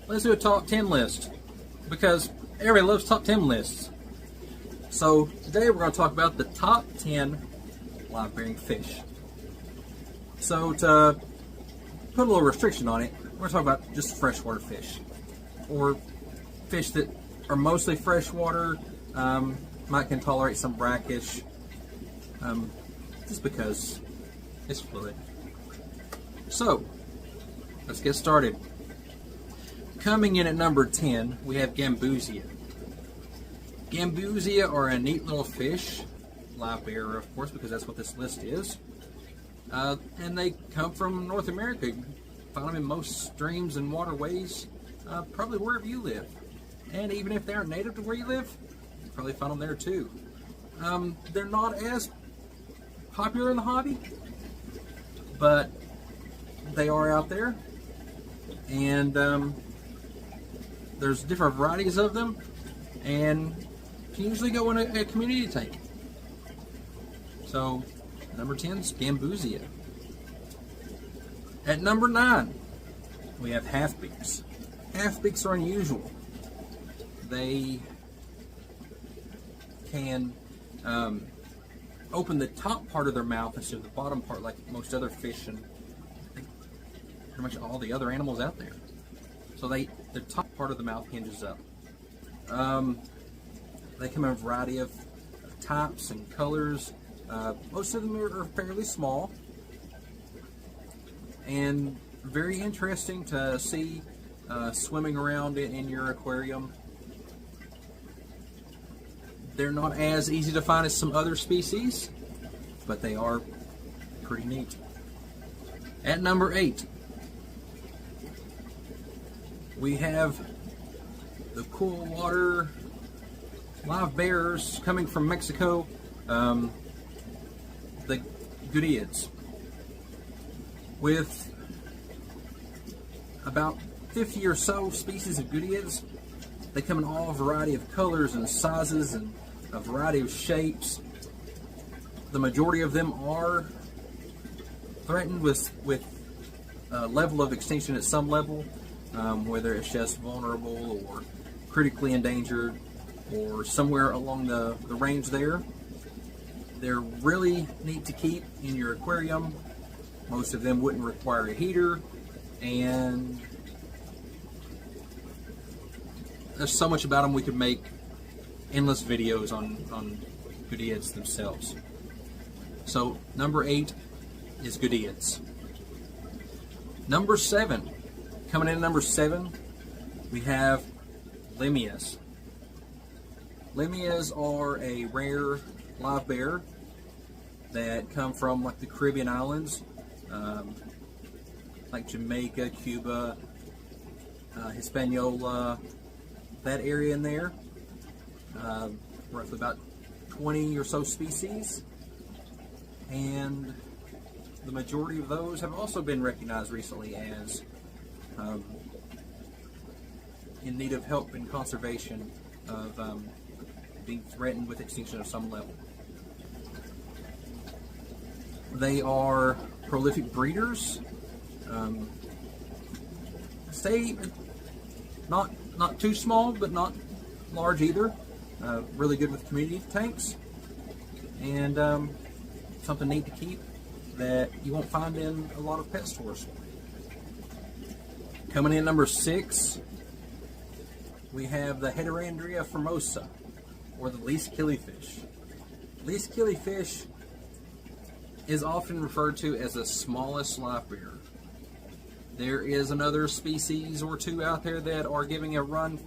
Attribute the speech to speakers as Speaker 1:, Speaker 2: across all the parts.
Speaker 1: let's do a top 10 list, because everybody loves top 10 lists. So today we're going to talk about the top 10 live-bearing fish. So to put a little restriction on it, we're talking about just freshwater fish, or fish that are mostly freshwater, might can tolerate some brackish, just because it's fluid. So let's get started. Coming in at number 10, we have Gamboa. Gamboa are a neat little fish, live bearer of course, because that's what this list is. And they come from North America. You find them in most streams and waterways, probably wherever you live. And even if they aren't native to where you live, you probably find them there too. They're not as popular in the hobby, but they are out there. And there's different varieties of them, and you can usually go in a community tank. So number 10 is Gamboa. At number 9, we have half beaks. Half beaks are unusual. They can open the top part of their mouth instead of the bottom part, like most other fish and pretty much all the other animals out there. So the top part of the mouth hinges up. They come in a variety of types and colors. Most of them are fairly small, and very interesting to see swimming around in your aquarium. They're not as easy to find as some other species, but they are pretty neat. At number 8, we have the cool water Livebearers coming from Mexico, the gads. With about 50 or so species of gads, they come in all variety of colors and sizes and a variety of shapes. The majority of them are threatened with a level of extinction at some level, whether it's just vulnerable or critically endangered or somewhere along the range there. They're really neat to keep in your aquarium. Most of them wouldn't require a heater, and there's so much about them we could make endless videos on gads themselves. So number 8 is gads. Number 7, coming in at number 7, we have Limas. Limas are a rare live bear that come from like the Caribbean islands, like Jamaica, Cuba, Hispaniola, that area in there. Roughly about 20 or so species, and the majority of those have also been recognized recently as in need of help and conservation, of being threatened with extinction of some level. They are prolific breeders. Stay not too small, but not large either. Really good with community tanks, and something neat to keep that you won't find in a lot of pet stores. Coming in number 6, we have the Heterandria formosa, or the least killifish. Least killifish is often referred to as the smallest live bearer. There is another species or two out there that are giving it a run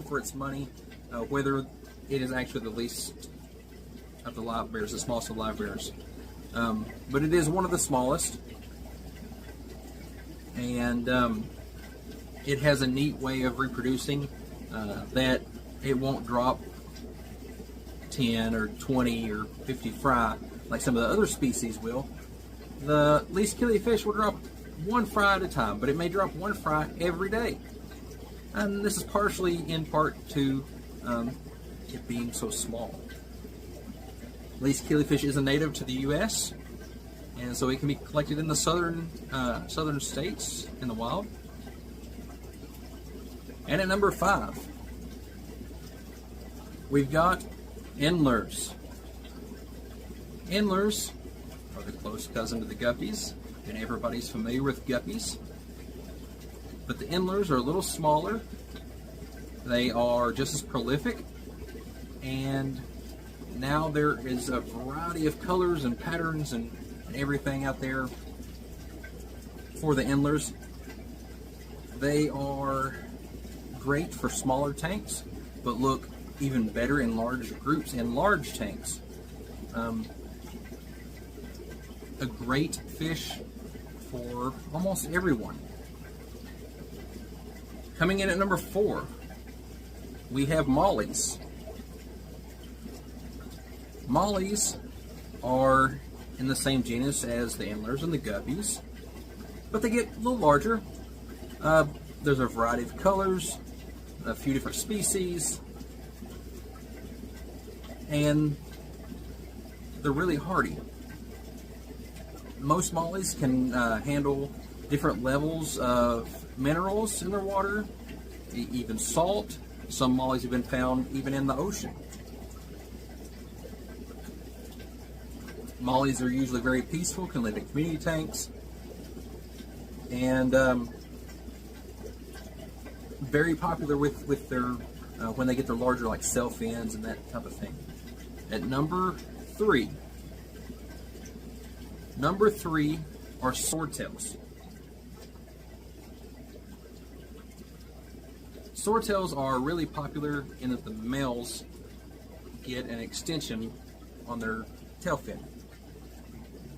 Speaker 1: for its money, whether it is actually the least of the live bears, the smallest of live bears. But it is one of the smallest, and it has a neat way of reproducing that it won't drop 10 or 20 or 50 fry like some of the other species will. The least killifish will drop 1 fry at a time, but it may drop 1 fry every day. And this is partially in part to it being so small. Least killifish is a native to the U.S., and so it can be collected in the southern states in the wild. And at number 5, we've got Endlers. Endlers are the close cousin to the Guppies, and everybody's familiar with Guppies. But the Endlers are a little smaller. They are just as prolific, and now there is a variety of colors and patterns and everything out there for the Endlers. They are great for smaller tanks, but look even better in large groups in large tanks. A great fish for almost everyone. Coming in at number 4, we have Mollies. Mollies are in the same genus as the Endlers and the Guppies, but they get a little larger. There's a variety of colors, a few different species, and they're really hardy. Most mollies can handle different levels of minerals in their water, even salt. Some mollies have been found even in the ocean. Mollies are usually very peaceful, can live in community tanks, and very popular with their when they get their larger, like cell fins and that type of thing. At number 3 are swordtails. Swordtails are really popular in that the males get an extension on their tail fin,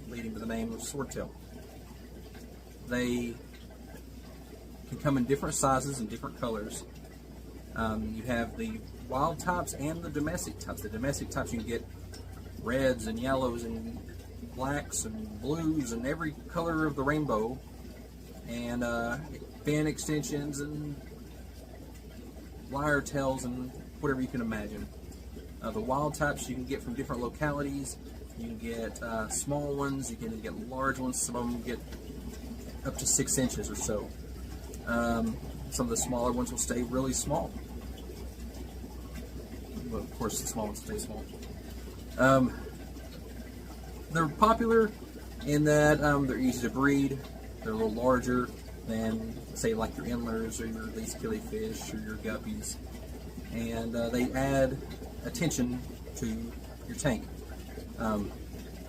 Speaker 1: leading to the name of swordtail. They can come in different sizes and different colors. You have the wild types and the domestic types. The domestic types you can get reds and yellows and blacks and blues and every color of the rainbow, and fin extensions and wire tails and whatever you can imagine. The wild types you can get from different localities. You can get small ones, you can get large ones. Some of them get up to 6 inches or so. Some of the smaller ones will stay really small. But of course, the small ones stay small. They're popular in that they're easy to breed. They're a little larger than, say, like your Endlers or your these Killy fish or your Guppies, and they add attention to your tank. You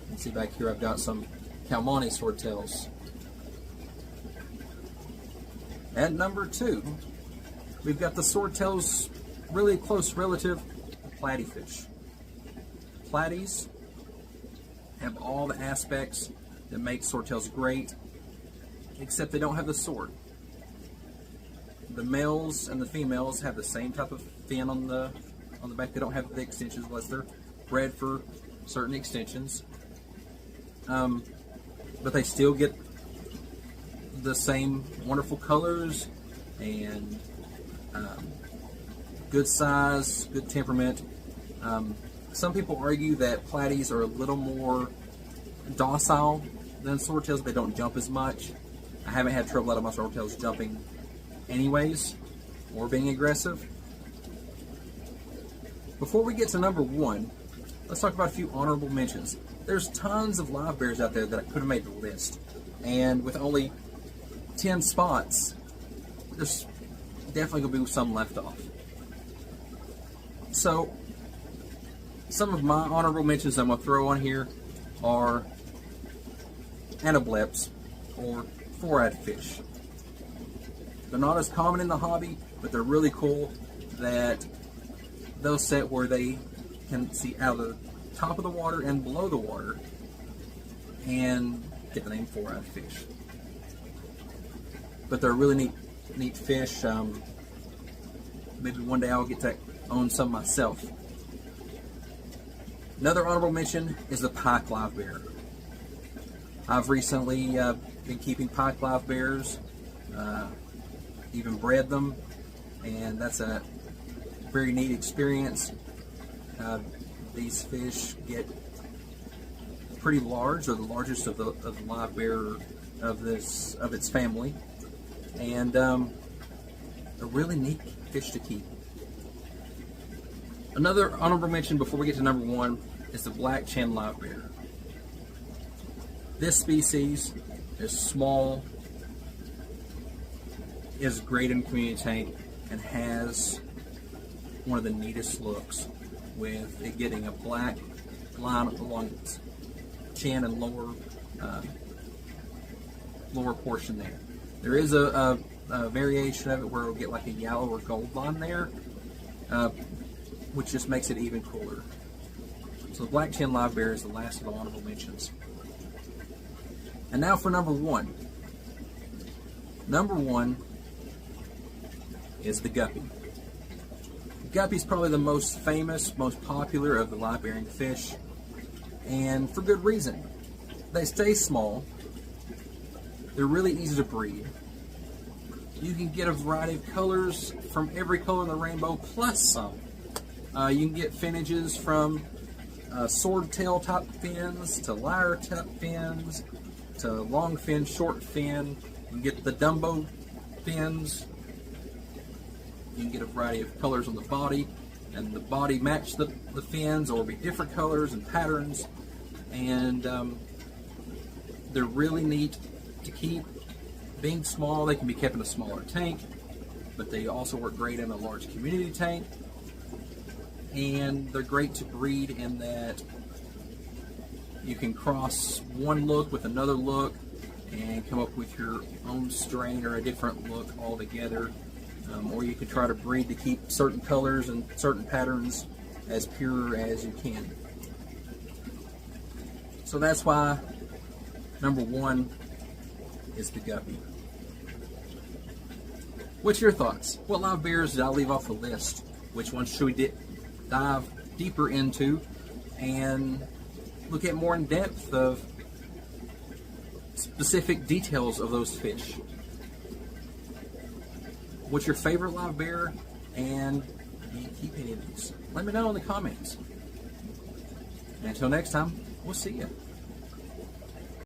Speaker 1: can see back here I've got some Calmani swordtails. At number 2, we've got the swordtails, really close relative, the platy fish. Platies have all the aspects that make swordtails great, except they don't have the sword. The males and the females have the same type of fin on the back. They don't have the extensions unless they're bred for certain extensions. But they still get the same wonderful colors and good size, good temperament. Some people argue that platies are a little more docile than swordtails. They don't jump as much. I haven't had trouble out of my swordtails jumping anyways, or being aggressive. Before we get to number 1, let's talk about a few honorable mentions. There's tons of Livebearers out there that could have made the list, and with only 10 spots, there's definitely going to be some left off. So, some of my honorable mentions I'm going to throw on here are anableps, or 4-eyed fish. They're not as common in the hobby, but they're really cool that they'll set where they can see out of the top of the water and below the water and get the name 4-eyed fish. But they're really neat fish. Maybe one day I'll get to own some myself. Another honorable mention is the pike Livebearer. I've recently been keeping pike Livebearers, even bred them, and that's a very neat experience. These fish get pretty large. They're the largest of the Livebearer of its family, and a really neat fish to keep. Another honorable mention before we get to number one is the black chin livebearer. This species is small, is great in community tank, and has one of the neatest looks, with it getting a black line along its chin and lower portion there. There is a variation of it where it'll get like a yellow or gold line there, which just makes it even cooler. So the black chin livebearer is the last of the honorable mentions. And now for number one. Number one is the guppy. The guppy is probably the most famous, most popular of the live-bearing fish, and for good reason. They stay small. They're really easy to breed. You can get a variety of colors from every color in the rainbow, plus some. You can get finnages from swordtail type fins to lyre type fins to long fin, short fin. You can get the Dumbo fins. You can get a variety of colors on the body, and the body match the fins, or be different colors and patterns. And they're really neat to keep. Being small, they can be kept in a smaller tank, but they also work great in a large community tank. And they're great to breed in that you can cross one look with another look and come up with your own strain or a different look altogether. Or you can try to breed to keep certain colors and certain patterns as pure as you can. So that's why number one is the guppy. What's your thoughts? What live bears did I leave off the list? Which ones should we dive deeper into and look at more in depth of specific details of those fish? What's your favorite live bearer, and do you keep any of these? Let me know in the comments. And until next time, we'll see you.